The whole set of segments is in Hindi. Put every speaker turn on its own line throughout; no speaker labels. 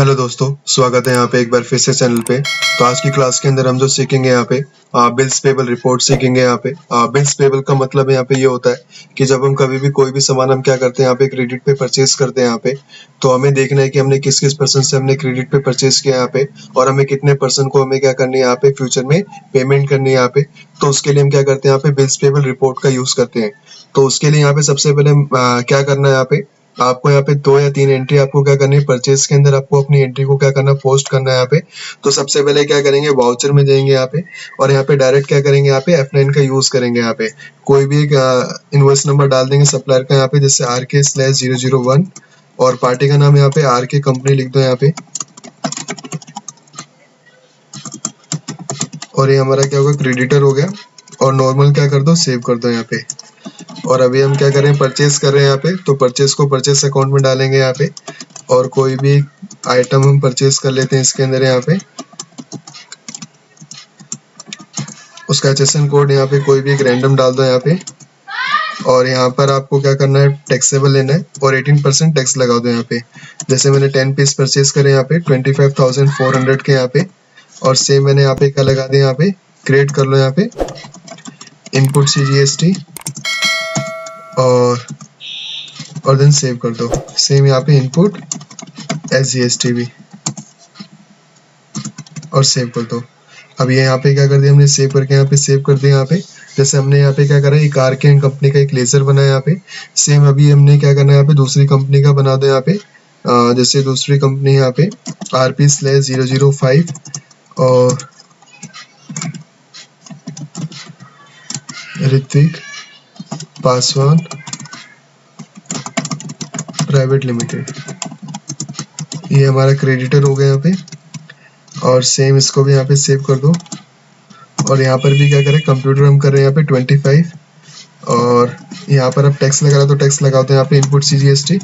हेलो दोस्तों, स्वागत है यहाँ पे एक बार फिर से चैनल पे। तो आज की क्लास के अंदर हम जो सीखेंगे यहाँ पे बिल्स पेबल रिपोर्ट सीखेंगे। यहाँ पे बिल्स पेबल का मतलब यहाँ पे ये होता है कि जब हम कभी भी कोई भी सामान हम क्या करते हैं यहाँ पे क्रेडिट पे परचेज करते हैं यहाँ पे, तो हमें देखना है कि हमने किस किस पर्सन से हमने क्रेडिट पे परचेज किया यहाँ पे, और हमें कितने पर्सन को हमें क्या करनी है यहाँ पे फ्यूचर में पेमेंट करनी है यहाँ पे। तो उसके लिए हम क्या करते हैं यहाँ पे बिल्स पेबल रिपोर्ट का यूज करते हैं। तो उसके लिए यहाँ पे सबसे पहले क्या करना है यहाँ पे, आपको यहाँ पे 2 या 3 एंट्री आपको क्या करनी है परचेज के अंदर, आपको अपनी एंट्री को क्या करना है पोस्ट करना है यहाँ पे। तो सबसे पहले क्या करेंगे, वाउचर में जाएंगे यहाँ पे, और यहाँ पे डायरेक्ट क्या करेंगे यहाँ पे F9 का यूज करेंगे। यहाँ पे कोई भी एक इनवॉइस नंबर डाल देंगे सप्लायर का यहाँ पे, जैसे RK/001, और पार्टी का नाम यहाँ पे RK कंपनी लिख दो यहाँ पे, और ये हमारा क्या होगा क्रेडिटर हो गया। और नॉर्मल क्या कर दो, सेव कर दो यहाँ पे। और अभी हम क्या करें, परचेज कर रहे हैं यहाँ पे, तो परचेज को परचेज अकाउंट में डालेंगे यहाँ पे, और कोई भी आइटम हम परचेज कर लेते हैं इसके अंदर यहाँ पे, उसका HSN कोड यहाँ पे कोई भी एक रैंडम डाल दो यहाँ पे। और यहाँ पर आपको क्या करना है, टैक्सेबल लेना है और 18% टैक्स लगा दो यहाँ पे। जैसे मैंने 10 पीस परचेज करे यहाँ पे 25,400 के यहाँ पे, और सेम मैंने यहाँ पे क्या लगा दिया, यहाँ पे क्रिएट कर लो यहाँ पे इनपुट CGST, और देन सेव कर दो। सेम यहाँ पे इनपुट SGST भी, और सेव कर दो। अब ये यहाँ पे क्या कर दिया हमने, सेव करके यहाँ पे सेव कर दिया यहाँ पे। जैसे हमने यहाँ पे क्या करा, एक RK कंपनी का एक लेजर बनाया यहाँ पे। सेम अभी हमने क्या करना है यहाँ पे, दूसरी कंपनी का बना दो यहाँ पे। जैसे दूसरी कंपनी यहाँ पे RP/005, और ऋत्विक पासवान प्राइवेट लिमिटेड, ये हमारा क्रेडिटर हो गया यहाँ पे। और सेम इसको भी यहाँ पे सेव कर दो। और यहाँ पर भी क्या करें, कंप्यूटर हम कर रहे हैं यहाँ पे 25, और यहाँ पर अब टैक्स लगा रहा तो टैक्स लगा दो यहाँ पे इनपुट CGST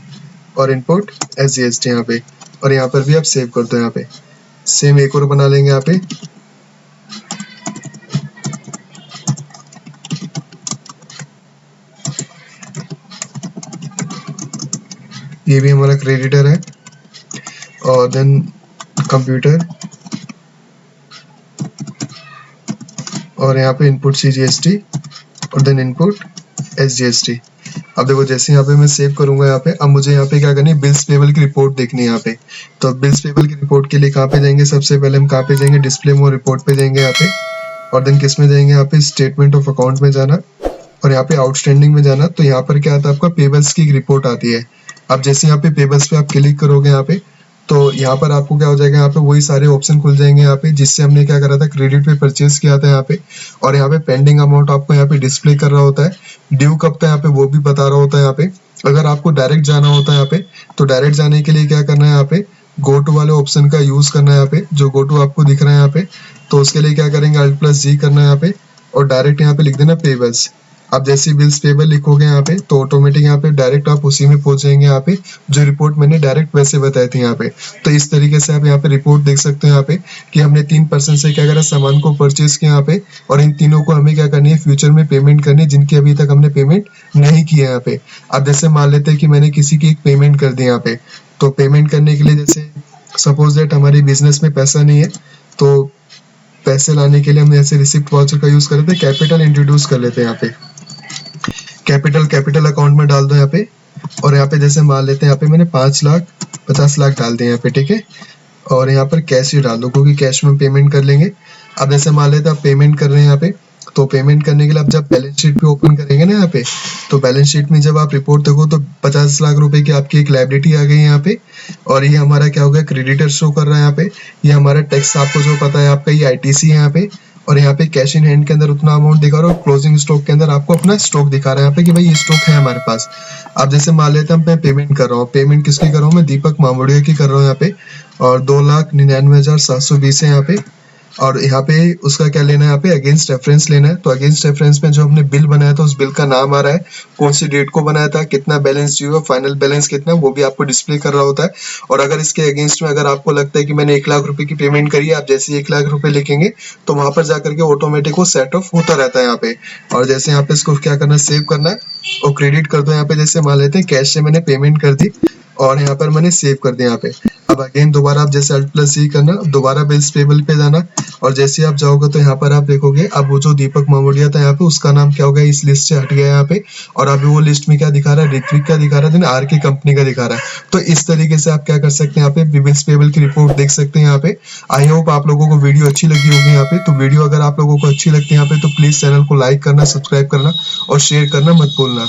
और इनपुट SGST यहाँ पे, और यहाँ पर भी आप सेव कर दो यहाँ पे। सेम एक और बना लेंगे यहाँ पे, ये भी हमारा क्रेडिटर है। और देन कंप्यूटर, और यहाँ पे इनपुट CGST और देन इनपुट SGST। अब देखो जैसे यहाँ पे मैं सेव करूंगा यहाँ पे, अब मुझे यहाँ पे क्या करनी है, बिल्स पेबल की रिपोर्ट देखनी है यहाँ पे। तो बिल्स पेबल की रिपोर्ट के लिए कहाँ पे जाएंगे, सबसे पहले हम कहाँ पे जाएंगे, डिस्प्ले मोर रिपोर्ट पे जाएंगे यहाँ पे, और देन किस में जाएंगे यहाँ पे, स्टेटमेंट ऑफ अकाउंट में जाना, और यहाँ पे आउटस्टैंडिंग में जाना। तो यहाँ पर क्या आता है, आपका पेबल्स की रिपोर्ट आती है। अब जैसे यहाँ पे पेबल्स पे आप क्लिक करोगे यहाँ पे, तो यहाँ पर आपको क्या हो जाएगा, यहाँ पे वही सारे ऑप्शन खुल जाएंगे यहाँ पे, जिससे हमने क्या करा था, क्रेडिट पे परचेज किया था यहाँ पे। और यहाँ पे पेंडिंग अमाउंट आपको यहाँ पे डिस्प्ले कर रहा होता है, ड्यू कब था यहाँ पे वो भी बता रहा होता है यहाँ पे। अगर आपको डायरेक्ट जाना होता है यहाँ पे, तो डायरेक्ट जाने के लिए क्या करना है, यहाँ पे गो टू वाले ऑप्शन का यूज करना है यहाँ पे, जो गो टू आपको दिख रहा है यहाँ पे। तो उसके लिए क्या करेंगे, Alt+G करना है यहाँ पे, और डायरेक्ट यहाँ पे लिख देना पेबल्स। आप जैसे बिल्स पेबल लिखोगे यहाँ पे, तो ऑटोमेटिक यहाँ पे डायरेक्ट आप उसी में पहुंच जाएंगे यहाँ पे, जो रिपोर्ट मैंने डायरेक्ट वैसे बताई थी यहाँ पे। तो इस तरीके से आप यहाँ पे रिपोर्ट देख सकते हो यहाँ पे, कि हमने 3% से क्या करा, सामान को परचेज किया यहाँ पे, और इन तीनों को हमें क्या करनी है, फ्यूचर में पेमेंट करनी है, जिनकी अभी तक हमने पेमेंट नहीं की है यहाँ पे। अब जैसे मान लेते हैं कि मैंने किसी की एक पेमेंट कर दी यहाँ पे, तो पेमेंट करने के लिए जैसे सपोज दैट हमारी बिजनेस में पैसा नहीं है, तो पैसे लाने के लिए हम ऐसे रिसिप्ट वाउचर का यूज करते हैं, कैपिटल इंट्रोड्यूस कर लेते हैं यहाँ पे। कैपिटल अकाउंट में डाल दो यहाँ पे, और यहाँ पे जैसे मान लेते हैं यहाँ पे मैंने 5,50,00,000 डाल दिए यहाँ पे, ठीक है। और यहाँ पर कैश ही डाल दो, क्योंकि कैश में पेमेंट कर लेंगे। अब जैसे मान लेते हैं आप पेमेंट कर रहे हैं यहाँ पे, तो पेमेंट करने के लिए आप जब बैलेंस शीट पे ओपन करेंगे ना यहाँ पे, तो बैलेंस शीट में जब आप रिपोर्ट देखो तो 50 लाख रुपए की आपकी एक लायबिलिटी आ गई है यहाँ पे। और ये हमारा क्या हो गया, क्रेडिटर शो कर रहा है यहाँ पे। ये हमारा टैक्स आपको जो पता है आपका, ये ITC है यहाँ पे। और यहाँ पे कैश इन हैंड के अंदर उतना अमाउंट दिखा रहा है, और क्लोजिंग स्टॉक के अंदर आपको अपना स्टॉक दिखा रहा है यहाँ पे, कि भाई ये स्टॉक है हमारे पास। अब जैसे मान लेते हैं मैं पेमेंट कर रहा हूँ, पेमेंट किसकी कर रहा हूँ, मैं दीपक मामोडिया की कर रहा हूँ यहाँ पे, और 2,99,720 है यहाँ पे। और यहाँ पे उसका क्या लेना है, यहाँ पे अगेंस्ट रेफरेंस लेना है। तो अगेंस्ट रेफरेंस में जो हमने बिल बनाया था, उस बिल का नाम आ रहा है, कौन सी डेट को बनाया था, कितना बैलेंस ड्यू है, फाइनल बैलेंस कितना है, वो भी आपको डिस्प्ले कर रहा होता है। और अगर इसके अगेंस्ट में अगर आपको लगता है कि मैंने 1 लाख रुपए की पेमेंट करी है, आप जैसे 1 लाख रुपए लिखेंगे, तो वहां पर जाकर के ऑटोमेटिक वो सेट ऑफ होता रहता है यहाँ पे। और जैसे यहाँ पे इसको क्या करना है, सेव करना है, और क्रेडिट कर दो यहाँ पे। जैसे मान लेते हैं कैश से मैंने पेमेंट कर दी, और यहाँ पर मैंने सेव कर दिया यहाँ पे। अब अब अगेन दोबारा आप जैसे Alt+C करना, दोबारा बिल्स पेबल पे जाना और जैसे आप जाओगे तो यहाँ पर आप देखोगे अब वो जो दीपक मामोडिया था यहाँ पे उसका नाम क्या हो गया, इस लिस्ट से हट गया यहाँ पे। और अभी वो लिस्ट में क्या दिखा रहा है, ऋत्विक क्या दिखा रहा है, आर के कंपनी का दिखा रहा है। तो इस तरीके से आप क्या कर सकते हैं, यहाँ पे बिल्स पेबल की रिपोर्ट देख सकते हैं यहाँ पे। आई होप आप लोगों को वीडियो अच्छी लगी होगी यहाँ पे। तो वीडियो अगर आप लोगों को अच्छी लगती है यहाँ पे तो प्लीज चैनल को लाइक करना, सब्सक्राइब करना और शेयर करना मत भूलना।